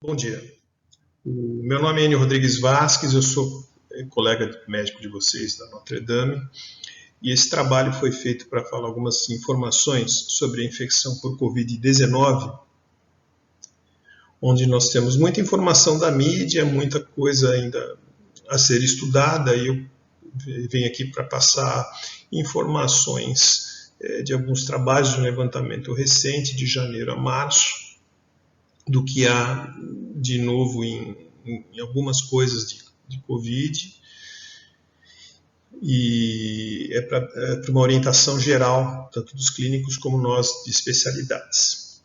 Bom dia. O meu nome é Enio Rodrigues Vasques, eu sou colega médico de vocês da Notre Dame e esse trabalho foi feito para falar algumas informações sobre a infecção por Covid-19, onde nós temos muita informação da mídia, muita coisa ainda a ser estudada e eu venho aqui para passar informações de alguns trabalhos de um levantamento recente de janeiro a março, do que há de novo em algumas coisas de Covid, e é para uma orientação geral, tanto dos clínicos como nós de especialidades.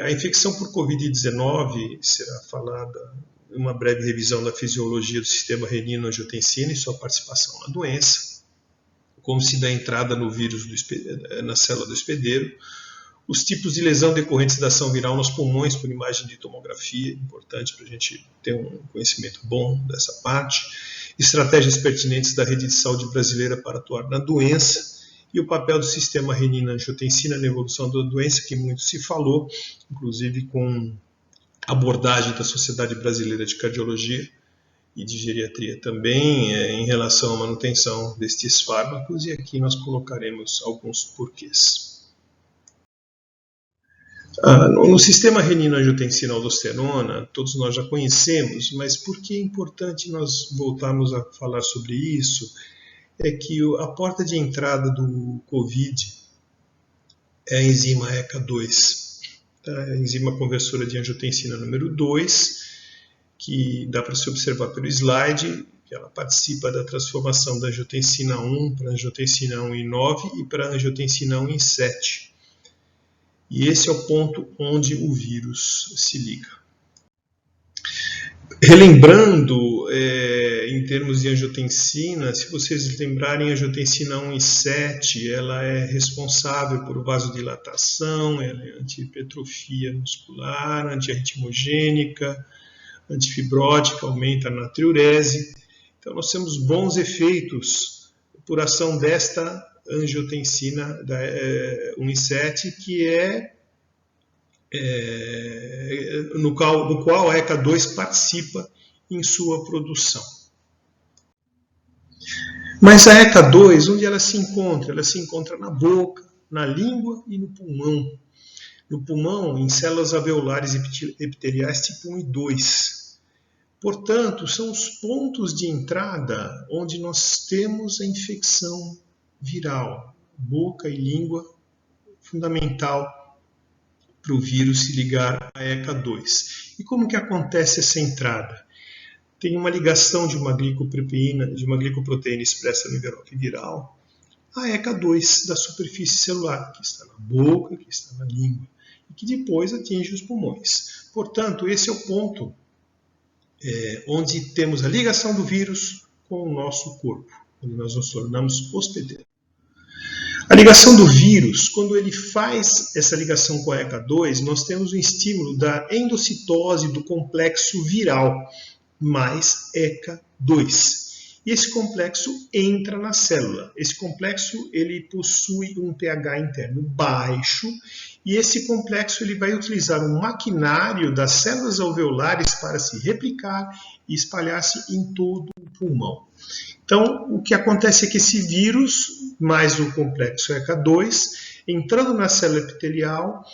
A infecção por Covid-19 será falada uma breve revisão da fisiologia do sistema renina-angiotensina e sua participação na doença, como se dá entrada no vírus na célula do hospedeiro, os tipos de lesão decorrentes da ação viral nos pulmões por imagem de tomografia, importante para a gente ter um conhecimento bom dessa parte, estratégias pertinentes da rede de saúde brasileira para atuar na doença e o papel do sistema renina-angiotensina na evolução da doença, que muito se falou, inclusive com abordagem da Sociedade Brasileira de Cardiologia e de Geriatria também, em relação à manutenção destes fármacos, e aqui nós colocaremos alguns porquês. No sistema renina-angiotensina-aldosterona, todos nós já conhecemos, mas por que é importante nós voltarmos a falar sobre isso? É que a porta de entrada do COVID é a enzima ECA2, a enzima conversora de angiotensina número 2, que dá para se observar pelo slide, que ela participa da transformação da angiotensina 1 para angiotensina 1 em 9 e para angiotensina 1 em 7. E esse é o ponto onde o vírus se liga. Relembrando, em termos de angiotensina, se vocês lembrarem, a angiotensina 1 e 7, ela é responsável por vasodilatação, ela é anti-hipertrofia muscular, antiarritmogênica, antifibrótica, aumenta a natriurese. Então, nós temos bons efeitos por ação desta angiotensina 1 e 7, que no qual a ECA2 participa em sua produção. Mas a ECA2, onde ela se encontra? Ela se encontra na boca, na língua e no pulmão. No pulmão, em células alveolares epiteliais tipo 1 e 2. Portanto, são os pontos de entrada onde nós temos a infecção viral, boca e língua, fundamental para o vírus se ligar à ECA2. E como que acontece essa entrada? Tem uma ligação de uma glicoproteína expressa no envelope viral à ECA2 da superfície celular, que está na boca, que está na língua, e que depois atinge os pulmões. Portanto, esse é o ponto onde temos a ligação do vírus com o nosso corpo, onde nós nos tornamos hospedeiro. A ligação do vírus, quando ele faz essa ligação com a ECA2, nós temos o estímulo da endocitose do complexo viral, mais ECA2. E esse complexo entra na célula. Esse complexo ele possui um pH interno baixo, e esse complexo ele vai utilizar um maquinário das células alveolares para se replicar e espalhar-se em todo o pulmão. Então, o que acontece é que esse vírus, mais o complexo ECA2, entrando na célula epitelial,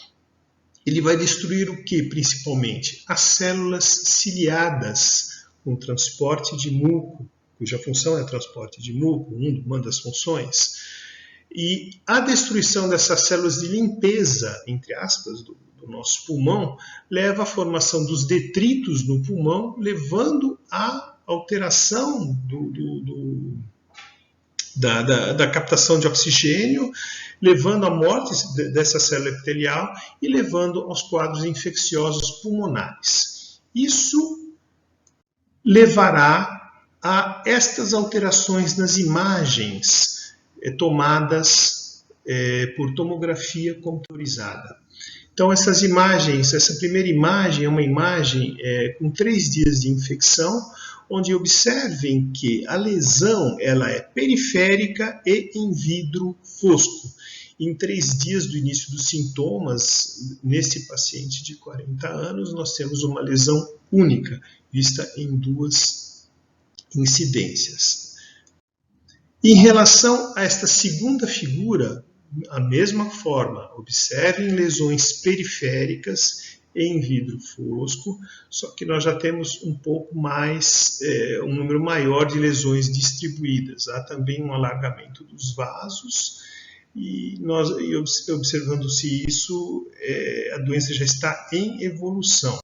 ele vai destruir o que, principalmente? As células ciliadas, com transporte de muco, cuja função é transporte de muco, uma das funções. E a destruição dessas células de limpeza, entre aspas, do nosso pulmão, leva à formação dos detritos no pulmão, levando à alteração da captação de oxigênio, levando à morte dessa célula epitelial e levando aos quadros infecciosos pulmonares. Isso levará a estas alterações nas imagens tomadas por tomografia computadorizada. Então, essas imagens, essa primeira imagem é uma imagem com 3 dias de infecção, onde observem que a lesão ela é periférica e em vidro fosco. Em 3 dias do início dos sintomas, nesse paciente de 40 anos, nós temos uma lesão única, vista em 2 incidências. Em relação a esta segunda figura, a mesma forma, observem lesões periféricas em vidro fosco, só que nós já temos um pouco mais, um número maior de lesões distribuídas. Há também um alargamento dos vasos e observando-se isso, a doença já está em evolução.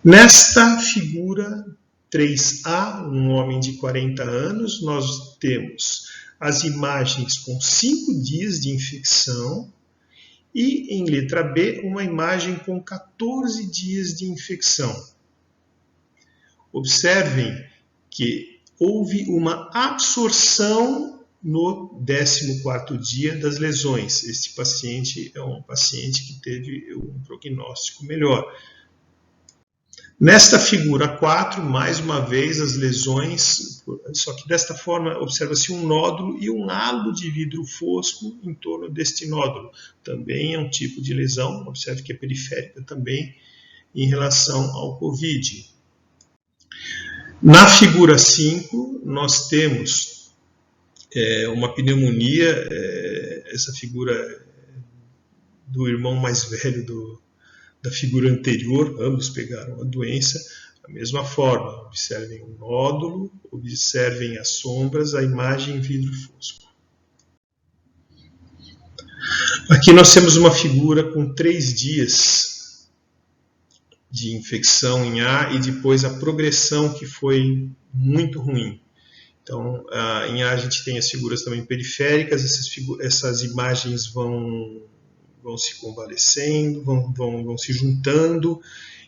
Nesta figura 3A, um homem de 40 anos, nós temos as imagens com 5 dias de infecção e, em letra B, uma imagem com 14 dias de infecção. Observem que houve uma absorção no 14º dia das lesões. Este paciente é um paciente que teve um prognóstico melhor. Nesta figura 4, mais uma vez, as lesões, só que desta forma observa-se um nódulo e um halo de vidro fosco em torno deste nódulo. Também é um tipo de lesão, observe que é periférica também em relação ao COVID. Na figura 5, nós temos uma pneumonia, essa figura do irmão mais velho da figura anterior, ambos pegaram a doença, da mesma forma, observem o nódulo, observem as sombras, a imagem em vidro fosco. Aqui nós temos uma figura com 3 dias de infecção em A e depois a progressão que foi muito ruim. Então, em A a gente tem as figuras também periféricas, essas imagens vão se convalescendo, vão se juntando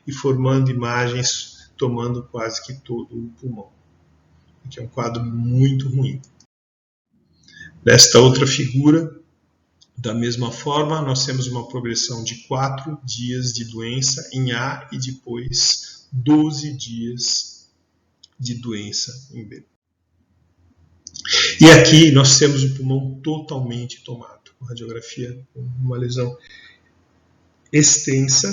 e formando imagens, tomando quase que todo o pulmão. Aqui é um quadro muito ruim. Nesta outra figura, da mesma forma, nós temos uma progressão de 4 dias de doença em A e depois 12 dias de doença em B. E aqui nós temos o pulmão totalmente tomado. Radiografia com uma lesão extensa,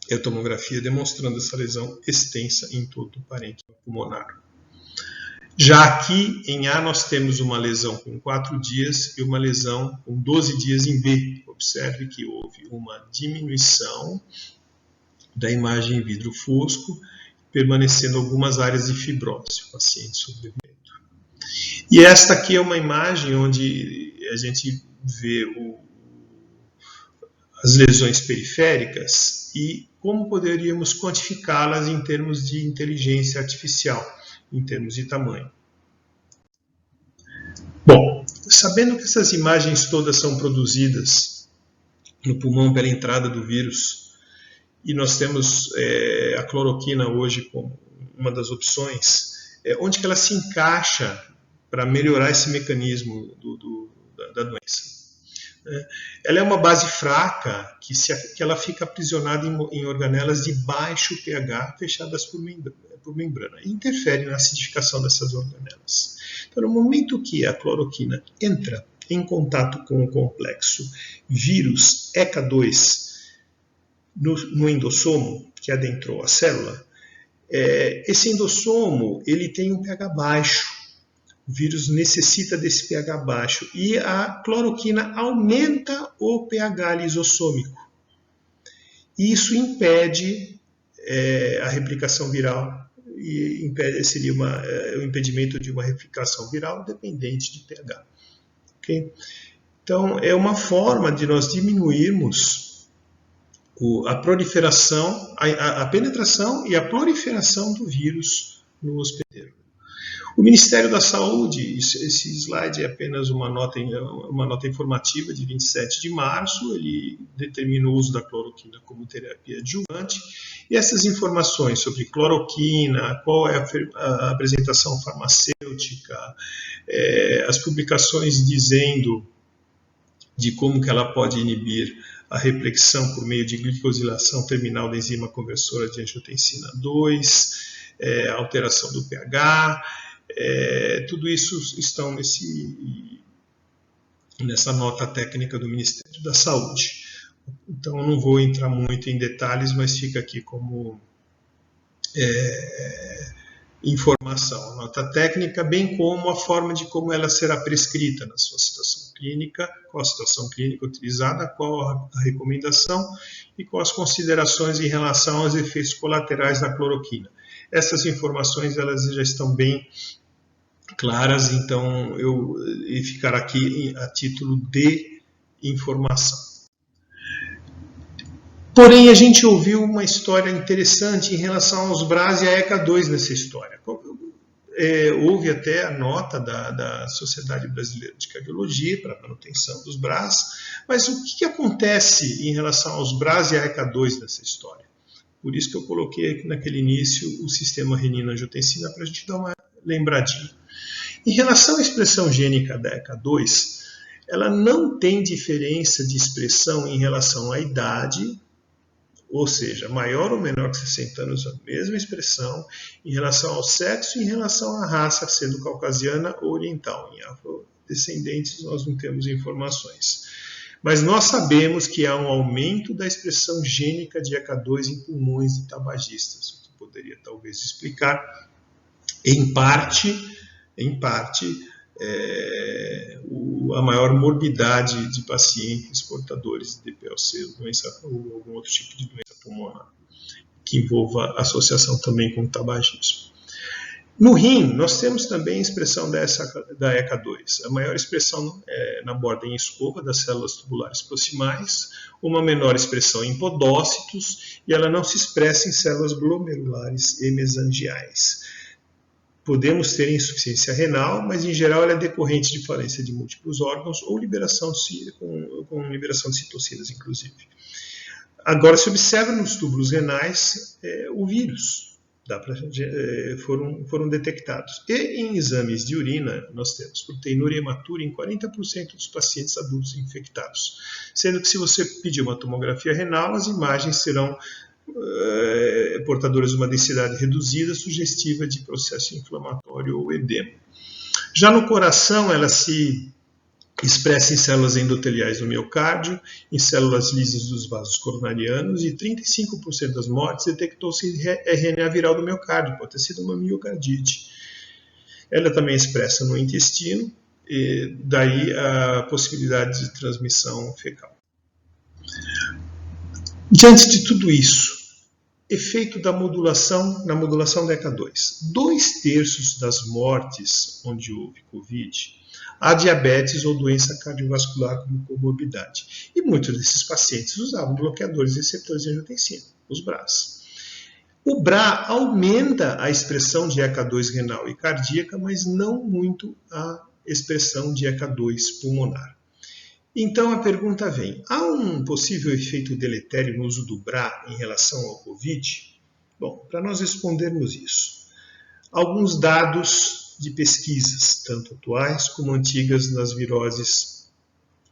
e a tomografia demonstrando essa lesão extensa em todo o parênquima pulmonar. Já aqui em A nós temos uma lesão com 4 dias e uma lesão com 12 dias em B. Observe que houve uma diminuição da imagem em vidro fosco, permanecendo algumas áreas de fibrose, o paciente sobrevivendo. E esta aqui é uma imagem onde a gente vê as lesões periféricas e como poderíamos quantificá-las em termos de inteligência artificial, em termos de tamanho. Bom, sabendo que essas imagens todas são produzidas no pulmão pela entrada do vírus, e nós temos a cloroquina hoje como uma das opções, onde que ela se encaixa para melhorar esse mecanismo da doença. Ela é uma base fraca que ela fica aprisionada em organelas de baixo pH fechadas por membrana e interfere na acidificação dessas organelas. Então, no momento que a cloroquina entra em contato com o complexo vírus ECA2 no endossomo, que adentrou a célula, esse endossomo ele tem um pH baixo. O vírus necessita desse pH baixo e a cloroquina aumenta o pH lisossômico. E isso impede a replicação viral e seria o impedimento de uma replicação viral dependente de pH. Okay? Então, é uma forma de nós diminuirmos a proliferação, a penetração e a proliferação do vírus no hospedeiro. O Ministério da Saúde, esse slide é apenas uma nota informativa de 27 de março, ele determina o uso da cloroquina como terapia adjuvante, e essas informações sobre cloroquina, qual é a apresentação farmacêutica, as publicações dizendo de como que ela pode inibir a replexão por meio de glicosilação terminal da enzima conversora de angiotensina 2, a alteração do pH, tudo isso estão nessa nota técnica do Ministério da Saúde. Então, eu não vou entrar muito em detalhes, mas fica aqui como informação, a nota técnica, bem como a forma de como ela será prescrita na sua situação clínica, qual a situação clínica utilizada, qual a recomendação e quais as considerações em relação aos efeitos colaterais da cloroquina. Essas informações elas já estão bem claras, então eu ficar aqui a título de informação. Porém, a gente ouviu uma história interessante em relação aos BRAS e a ECA2 nessa história. Houve até a nota da Sociedade Brasileira de Cardiologia para a manutenção dos BRAS, mas o que acontece em relação aos BRAS e a ECA2 nessa história? Por isso que eu coloquei aqui naquele início o sistema renina-angiotensina para a gente dar uma lembradinha. Em relação à expressão gênica da ECA2, ela não tem diferença de expressão em relação à idade, ou seja, maior ou menor que 60 anos, a mesma expressão, em relação ao sexo e em relação à raça, sendo caucasiana ou oriental. Em afrodescendentes nós não temos informações. Mas nós sabemos que há um aumento da expressão gênica de ECA2 em pulmões de tabagistas, o que poderia talvez explicar, em parte, a maior morbidade de pacientes portadores de DPLC, doença ou algum outro tipo de doença pulmonar, que envolva associação também com o tabagismo. No rim, nós temos também a expressão da ECA2. A maior expressão é na borda em escova das células tubulares proximais, uma menor expressão em podócitos, e ela não se expressa em células glomerulares e mesangiais. Podemos ter insuficiência renal, mas em geral ela é decorrente de falência de múltiplos órgãos ou com liberação de citocinas, inclusive. Agora se observa nos túbulos renais o vírus, foram detectados. E em exames de urina nós temos proteinúria hematura em 40% dos pacientes adultos infectados, sendo que se você pedir uma tomografia renal, as imagens serão portadoras de uma densidade reduzida, sugestiva de processo inflamatório ou edema. Já no coração, ela se expressa em células endoteliais do miocárdio, em células lisas dos vasos coronarianos, e 35% das mortes detectou-se RNA viral do miocárdio, pode ter sido uma miocardite. Ela também é expressa no intestino, e daí a possibilidade de transmissão fecal. Diante de tudo isso, efeito da modulação, na modulação da ECA2. 2/3 das mortes onde houve Covid, há diabetes ou doença cardiovascular como comorbidade. E muitos desses pacientes usavam bloqueadores receptores de angiotensina, os BRAs. O BRA aumenta a expressão de ECA2 renal e cardíaca, mas não muito a expressão de ECA2 pulmonar. Então a pergunta vem, há um possível efeito deletério no uso do BRA em relação ao Covid? Bom, para nós respondermos isso, alguns dados de pesquisas, tanto atuais como antigas nas viroses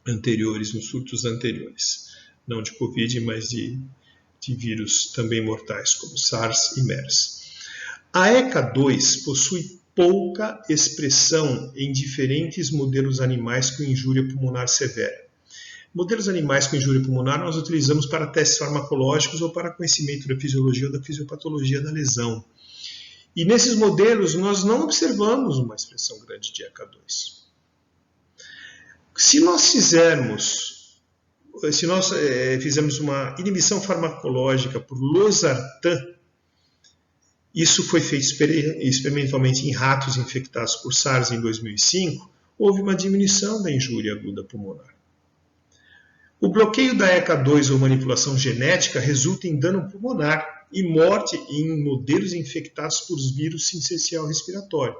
anteriores, nos surtos anteriores, não de Covid, mas de vírus também mortais, como SARS e MERS. A ECA2 possui pouca expressão em diferentes modelos animais com injúria pulmonar severa. Modelos animais com injúria pulmonar nós utilizamos para testes farmacológicos ou para conhecimento da fisiologia ou da fisiopatologia da lesão. E nesses modelos nós não observamos uma expressão grande de ECA2. Se nós fizermos uma inibição farmacológica por losartan, isso foi feito experimentalmente em ratos infectados por SARS em 2005, houve uma diminuição da injúria aguda pulmonar. O bloqueio da ECA2 ou manipulação genética resulta em dano pulmonar e morte em modelos infectados por vírus sincicial respiratório.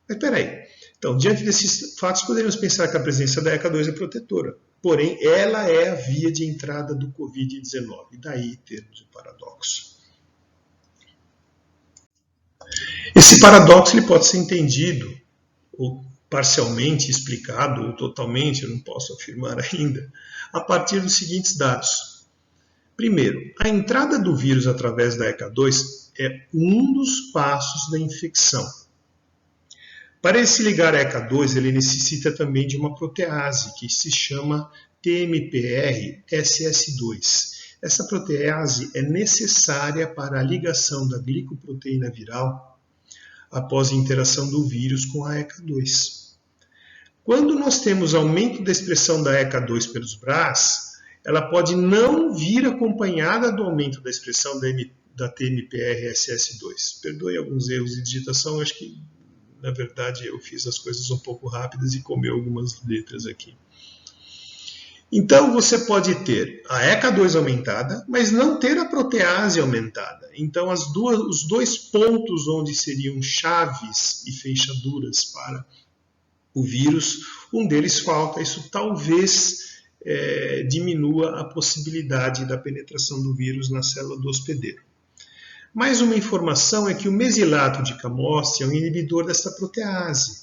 Mas espera aí, então, diante desses fatos, poderíamos pensar que a presença da ECA2 é protetora, porém, ela é a via de entrada do Covid-19, e daí termos o paradoxo. Esse paradoxo ele pode ser entendido, ou parcialmente explicado, ou totalmente, eu não posso afirmar ainda, a partir dos seguintes dados. Primeiro, a entrada do vírus através da ECA2 é um dos passos da infecção. Para ele se ligar a ECA2, ele necessita também de uma protease, que se chama TMPRSS2. Essa protease é necessária para a ligação da glicoproteína viral após a interação do vírus com a ECA2. Quando nós temos aumento da expressão da ECA2 pelos BRAS, ela pode não vir acompanhada do aumento da expressão da TMPRSS2. Perdoe alguns erros de digitação, acho que, na verdade, eu fiz as coisas um pouco rápidas e comeu algumas letras aqui. Então, você pode ter a ECA2 aumentada, mas não ter a protease aumentada. Então, os dois pontos onde seriam chaves e fechaduras para o vírus, um deles falta. Isso talvez diminua a possibilidade da penetração do vírus na célula do hospedeiro. Mais uma informação é que o mesilato de Camostre é um inibidor dessa protease.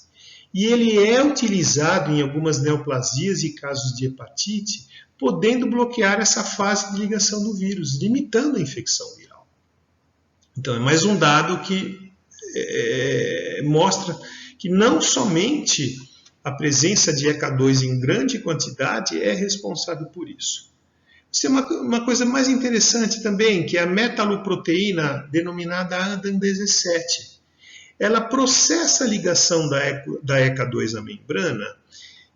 E ele é utilizado em algumas neoplasias e casos de hepatite, podendo bloquear essa fase de ligação do vírus, limitando a infecção viral. Então, é mais um dado que mostra que não somente a presença de ECA2 em grande quantidade é responsável por isso. Isso é uma coisa mais interessante também, que é a metaloproteína denominada ADAM17. Ela processa a ligação da ECA2 à membrana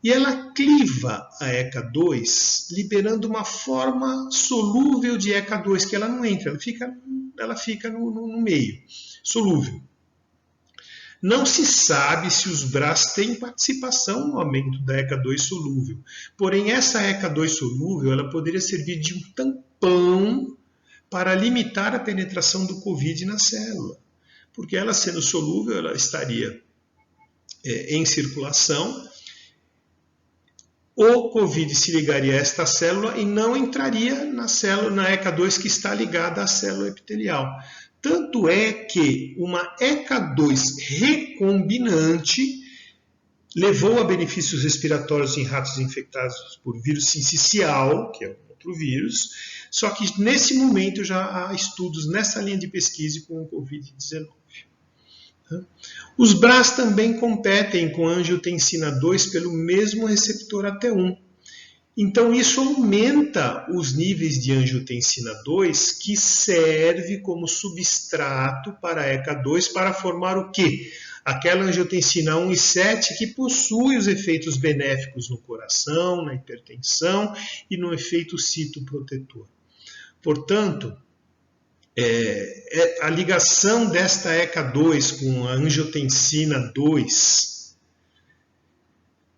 e ela cliva a ECA2, liberando uma forma solúvel de ECA2, que ela não entra, ela fica no meio, solúvel. Não se sabe se os BRAS têm participação no aumento da ECA2 solúvel. Porém, essa ECA2 solúvel ela poderia servir de um tampão para limitar a penetração do COVID na célula. Porque ela sendo solúvel, ela estaria em circulação, o COVID se ligaria a esta célula e não entraria na ECA2 que está ligada à célula epitelial. Tanto é que uma ECA2 recombinante levou a benefícios respiratórios em ratos infectados por vírus sincicial, que é um outro vírus, só que nesse momento já há estudos nessa linha de pesquisa com o COVID-19. Os BRAS também competem com a angiotensina 2 pelo mesmo receptor AT1. Então, isso aumenta os níveis de angiotensina 2, que serve como substrato para a ECA2 para formar o quê? Aquela angiotensina 1 e 7 que possui os efeitos benéficos no coração, na hipertensão e no efeito citoprotetor. Portanto, a ligação desta ECA2 com a angiotensina 2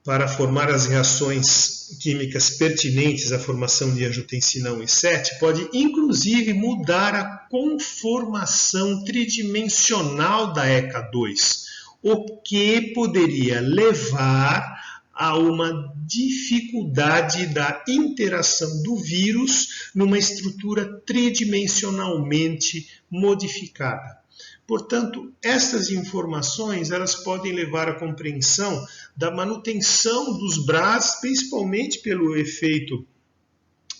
para formar as reações químicas pertinentes à formação de angiotensina 1 e 7 pode inclusive mudar a conformação tridimensional da ECA2, o que poderia levar a uma dificuldade da interação do vírus numa estrutura tridimensionalmente modificada. Portanto, estas informações elas podem levar à compreensão da manutenção dos BRAS, principalmente pelo efeito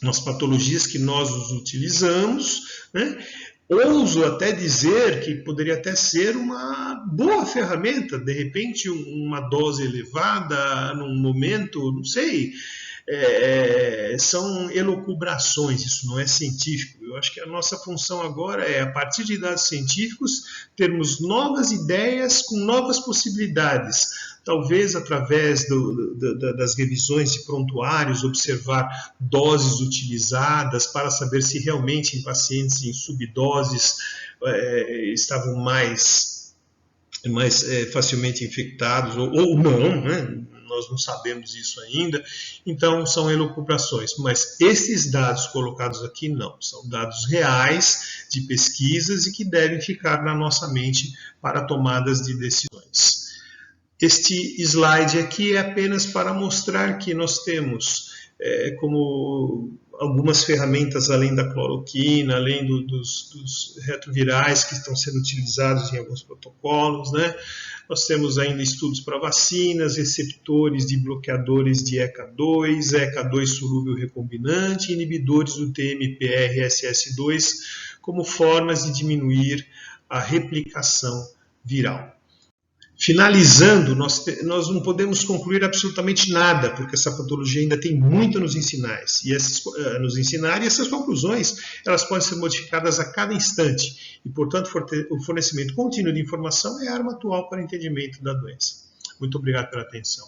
nas patologias que nós os utilizamos, né? Ouso até dizer que poderia até ser uma boa ferramenta, de repente uma dose elevada num momento, não sei, são elucubrações, isso não é científico. Eu acho que a nossa função agora é, a partir de dados científicos, termos novas ideias com novas possibilidades. Talvez através das revisões de prontuários, observar doses utilizadas para saber se realmente em pacientes em subdoses estavam mais facilmente infectados ou não, né? Nós não sabemos isso ainda, então são elucubrações, mas esses dados colocados aqui não, são dados reais de pesquisas e que devem ficar na nossa mente para tomadas de decisões. Este slide aqui é apenas para mostrar que nós temos como algumas ferramentas além da cloroquina, além dos retrovirais que estão sendo utilizados em alguns protocolos, né? Nós temos ainda estudos para vacinas, receptores de bloqueadores de ECA2, ECA2 solúvel recombinante, inibidores do TMPRSS2 como formas de diminuir a replicação viral. Finalizando, nós não podemos concluir absolutamente nada, porque essa patologia ainda tem muito a nos ensinar. E essas conclusões elas podem ser modificadas a cada instante. E, portanto, o fornecimento contínuo de informação é a arma atual para o entendimento da doença. Muito obrigado pela atenção.